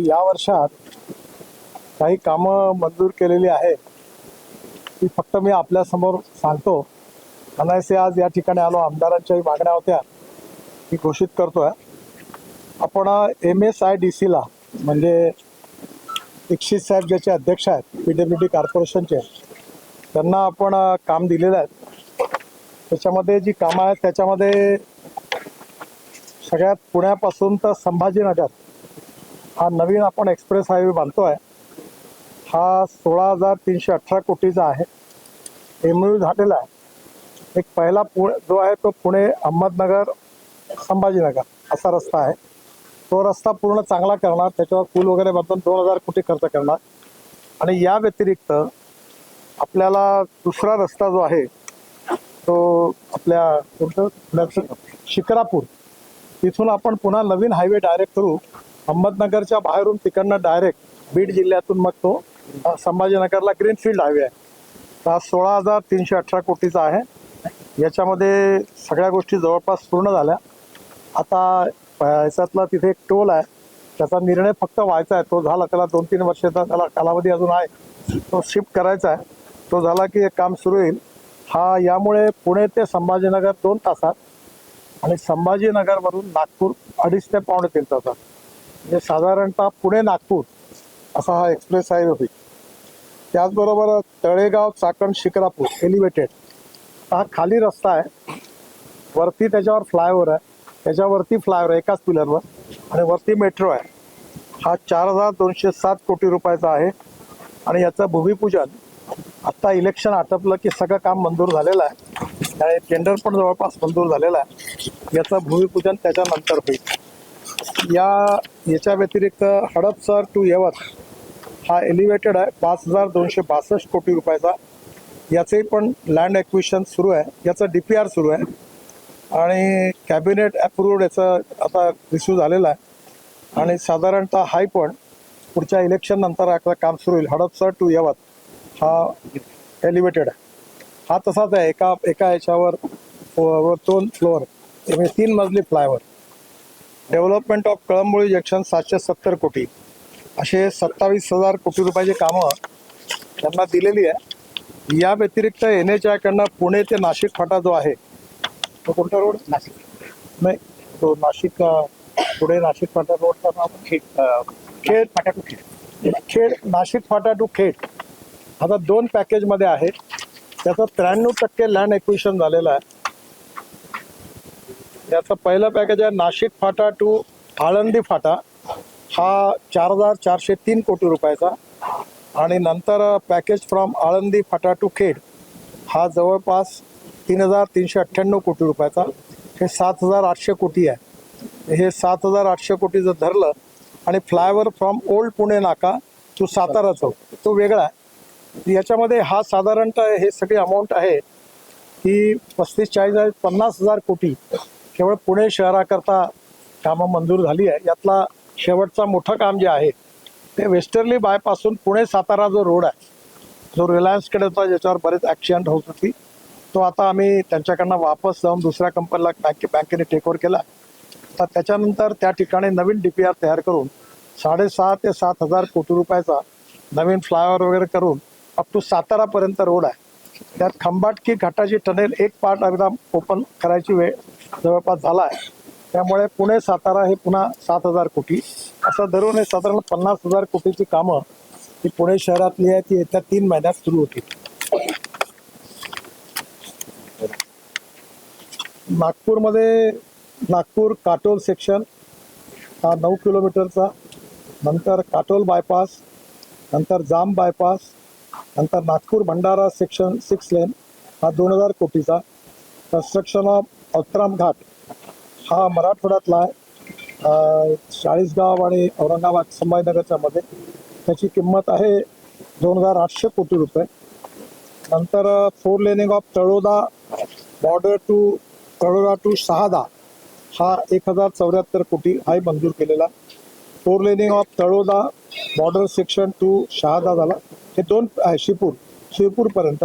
या वर्षात काही कामं मंजूर केलेली आहे ती फक्त मी आपल्या समोर सांगतो. अनायसे आज या ठिकाणी आलो, आमदारांच्याही मागण्या होत्या, मी घोषित करतोय. आपण MSIDC ला म्हणजे दीक्षित साहेब ज्याचे अध्यक्ष आहेत PWD कॉर्पोरेशनचे, त्यांना आपण काम दिलेलं आहे. त्याच्यामध्ये जी कामं आहेत त्याच्यामध्ये सगळ्यात पुण्यापासून तर संभाजीनगर हा नवीन आपण एक्सप्रेस हायवे बांधतोय. हा 16,318 कोटीचा आहे. MOU झालेला आहे. एक पहिला जो आहे तो पुणे अहमदनगर संभाजीनगर असा रस्ता आहे. तो रस्ता पूर्ण चांगला करणार, त्याच्यावर पूल वगैरे बांधून 2,000 कोटी खर्च करणार. आणि या व्यतिरिक्त आपल्याला दुसरा रस्ता जो आहे तो आपल्या कोणतं शिक्रापूर, तिथून आपण पुन्हा नवीन हायवे डायरेक्ट करू. अहमदनगरच्या बाहेरून तिकडनं डायरेक्ट बीड जिल्ह्यातून मग तो संभाजीनगरला ग्रीनफील्ड हायवे आहे. तर हा 16,318 कोटीचा आहे. याच्यामध्ये सगळ्या गोष्टी जवळपास पूर्ण झाल्या. आता याच्यातला तिथे एक टोल आहे, त्याचा निर्णय फक्त व्हायचा आहे. तो झाला, त्याला 2-3 वर्षाचा त्याला कालावधी अजून आहे, तो शिफ्ट करायचा आहे. तो झाला की एक काम सुरू होईल. हा यामुळे पुणे ते संभाजीनगर 2 तासात आणि संभाजीनगरवरून नागपूर 2.5 ते पावणे 3 तासात, म्हणजे साधारणतः पुणे नागपूर असा हा एक्सप्रेस हायवे होईल. त्याचबरोबर तळेगाव चाकण शिक्रापूर एलिव्हेटेड हा खाली रस्ता आहे, वरती त्याच्यावर फ्लायओव्हर आहे, त्याच्यावरती फ्लायओव्हर एकाच पिलरवर, आणि वरती मेट्रो आहे. हा 4,207 कोटी रुपयाचा आहे. आणि याचं भूमिपूजन आत्ता इलेक्शन आटपलं की सगळं काम मंजूर झालेलं आहे आणि टेंडर पण जवळपास मंजूर झालेलं आहे. याचं भूमिपूजन त्याच्यानंतर होईल. याच्या व्यतिरिक्त हडपसर टू यवत हा एलिव्हेटेड आहे, 5,262 कोटी रुपयाचा. याचंही पण लँड ॲक्विजिशन सुरू आहे, याचं DPR सुरू आहे आणि कॅबिनेट अप्रूव्ड याचं आता रिस्यू झालेला आहे. आणि साधारणतः हाय पण पुढच्या इलेक्शन नंतर आता काम सुरू होईल. हडपसर टू यवत हा एलिव्हेटेड आहे. हा तसाच आहे, एका याच्यावर 2 फ्लोअर 3 मजली फ्लायओव्हर. डेव्हलपमेंट ऑफ कळंबोळी जंक्शन 770 कोटी, असे 27,000 कोटी रुपयाची कामं त्यांना दिलेली आहे. या व्यतिरिक्त NHAI कडनं पुणे ते नाशिक फाटा जो आहे तो कोणता रोड, नाशिक नाही, तो नाशिक पुढे नाशिक फाटा रोडचा नाव खेड फाटा टू खेड, नाशिक फाटा टू खेड. आता 2 पॅकेजमध्ये आहे. त्याचं 93% लँड ॲक्विजिशन झालेलं आहे. याचं पहिलं पॅकेज आहे नाशिक फाटा टू आळंदी फाटा, हा 4,403 कोटी रुपयाचा. आणि नंतर package from Alandi Phata to Khed हा जवळपास 3,398 कोटी रुपयाचा. हे 7,800 कोटी आहे. हे 7,800 कोटी जर धरलं आणि फ्लायओव्हर फ्रॉम ओल्ड पुणे नाका टू सातारा चौक तो वेगळा आहे. याच्यामध्ये हा साधारणतः हे सगळी अमाऊंट आहे की 35-40-50,000 कोटी केवळ पुणे शहराकरता कामं मंजूर झाली आहे. यातला शेवटचा मोठं काम जे आहे ते वेस्टर्ली बायपासून पुणे सातारा जो रोड आहे, जो रिलायन्सकडे होता, ज्याच्यावर बरेच ॲक्सिडेंट होत होती, तो आता आम्ही त्यांच्याकडनं वापस जाऊन दुसऱ्या कंपनीला बँकेने टेकओव्हर केला. तर त्याच्यानंतर त्या ठिकाणी नवीन DPR तयार करून 6,500 ते 7,000 कोटी रुपयाचा नवीन फ्लायओव्हर वगैरे करून अप टू सातारापर्यंत रोड आहे. त्यात खंबाटकी घाटाची टनेल एक पार्ट एकदम ओपन करायची वेळ जवळपास झाला आहे. त्यामुळे पुणे सातारा हे पुन्हा 7,000 कोटी असं धरून हे साधारण 50,000 कोटीची कामं ही पुणे शहरातली आहे, ती येत्या 3 महिन्यात सुरू होतील. नागपूरमध्ये नागपूर काटोल सेक्शन हा 9 किलोमीटरचा, नंतर काटोल बायपास, नंतर जाम बायपास, नंतर नागपूर भंडारा सेक्शन 6 लेन हा 2,000 कोटीचा. कन्स्ट्रक्शन ऑफ अवतराम घाट हा मराठवाड्यातला आहे, चाळीसगाव आणि औरंगाबाद संभाजीनगरच्या मध्ये. त्याची किंमत आहे 2,800 कोटी रुपये. नंतर 4 laning of Taloda border to Taloda to Shahada हा 1,074 कोटी हाही मंजूर केलेला. 4 laning of Taloda border section to Shahada झाला. हे 2 आहे शिवपूरपर्यंत.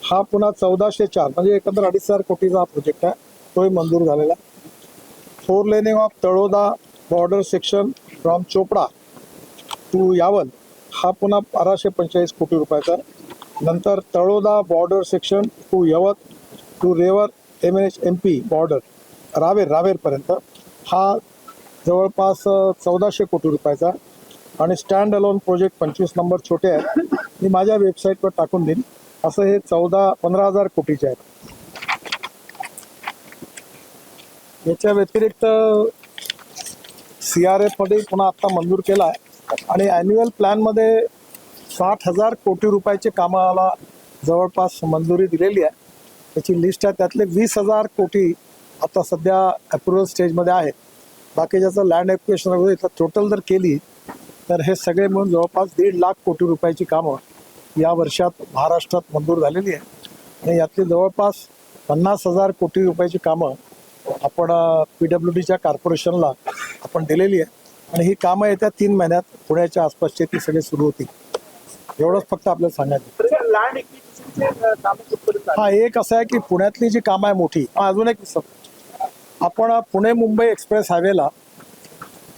हा पुन्हा 1,404 म्हणजे एकंदर 2,500 कोटीचा हा प्रोजेक्ट आहे, तोही मंजूर झालेला. 4 laning of Taloda border section from Chopda to Yawal हा पुन्हा 1245 कोटी रुपयाचा. नंतर Taloda border section to Yavat to Raver MNH-MP border रावेरपर्यंत हा जवळपास 1400 कोटी रुपयाचा. आणि स्टँड अलोन प्रोजेक्ट 25 नंबर छोटे आहेत, मी माझ्या वेबसाईटवर टाकून देईन. असं हे 15,000 कोटीचे आहेत. याच्या व्यतिरिक्त CRF मध्ये पुन्हा आता मंजूर केला आहे आणि ॲन्युअल प्लॅनमध्ये 60,000 कोटी रुपयाचे कामाला जवळपास मंजुरी दिलेली आहे. त्याची लिस्ट आहे, त्यातले 20,000 कोटी आता सध्या अप्रुव्हल स्टेजमध्ये आहेत. बाकी ज्याचं लँड ॲक्विजिशन वगैरे इथं टोटल जर केली तर हे सगळे मिळून जवळपास 1.5 लाख कोटी रुपयाची कामं या वर्षात महाराष्ट्रात मंजूर झालेली आहे. आणि यातली जवळपास 50,000 कोटी रुपयाची कामं आपण PWDच्या कॉर्पोरेशनला आपण दिलेली आहे. आणि ही कामं येत्या 3 महिन्यात पुण्याच्या आसपासचे ती सगळे सुरू होतील. एवढंच फक्त आपल्याला सांगायचं. हा एक असं आहे की पुण्यातली जी कामं आहे मोठी, अजून एक आपण पुणे मुंबई एक्सप्रेस हायवेला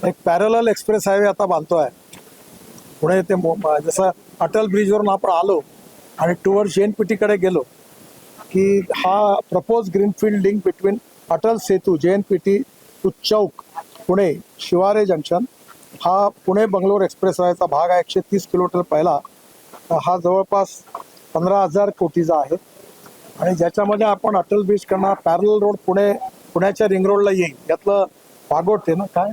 एक पॅरलल एक्सप्रेस हायवे आता बांधतोय. पुणे ते जसं अटल ब्रिजवरून आपण आलो आणि टुवर्ड्स JNPT कडे गेलो की हा propose greenfield link between Atal Setu JNPT to Chowk Pune Shivare junction हा पुणे बंगलोर एक्सप्रेस हायवेचा भाग आहे. 130 किलोमीटर पहिला हा जवळपास 15,000 कोटीचा आहे. आणि ज्याच्यामध्ये आपण अटल ब्रिज करणार पॅरलल रोड पुण्याच्या रिंग रोडला येईल. यातलं पागोटे ना काय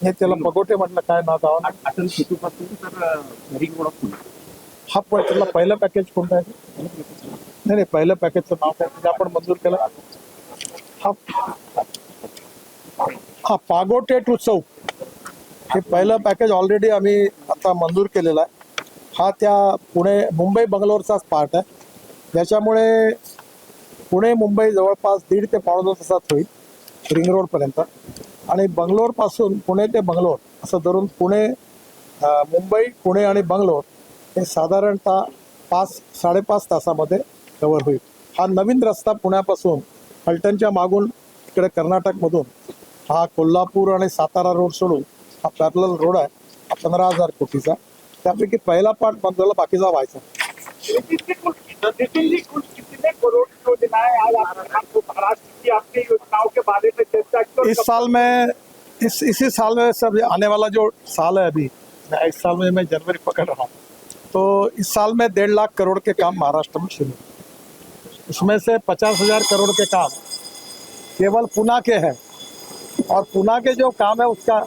हे त्याला पगोटे म्हटलं काय नाव गाव अटल सेतू पासून तर रिंग रोड पुणे. हा पण त्याला पहिलं पॅकेज कोणतं आहे? नाही पहिलं पॅकेजचं नाव काय म्हणजे आपण मंजूर केलं. हा पागोटे टू चौक हे पहिलं पॅकेज ऑलरेडी आम्ही आता मंजूर केलेलं आहे. हा त्या मुंबई बंगलोरचाच पार्ट आहे. ज्याच्यामुळे पुणे मुंबई जवळपास 1.5 ते 2.5 तासात होईल रिंग रोडपर्यंत. आणि बंगलोरपासून पुणे ते बंगलोर असं धरून मुंबई पुणे आणि बंगलोर हे साधारणतः 5-5.5 तासामध्ये कव्हर होईल. हा नवीन रस्ता पुण्यापासून फलटणच्या मागून इकडे कर्नाटकमधून हा कोल्हापूर आणि सातारा रोड सोडून हा पॅरलल रोड आहे. हा 15,000 कोटीचा. त्यापैकी पहिला पार्ट बंद बाकीचा व्हायचा. इसी साल में सब आने वाला जो साल है अभी इस साल में मैं जनवरी पकड़ रहा हूँ तो इस साल में 1.5 लाख करोड़ के काम महाराष्ट्र में शुरू. उसमें से 50,000 करोड़ के काम केवल पुणे के हैं. और पुणे के जो काम है उसका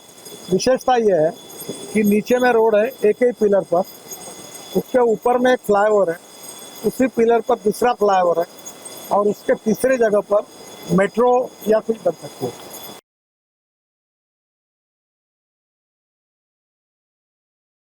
विशेषता ये है कि नीचे में रोड है एक ही पिलर पर, उसके ऊपर में एक फ्लाईओवर है, उसी पिलर पर दूसरा फ्लाईओवर है और उसके तीसरे जगह पर मेट्रो या कुछ बन सकती है.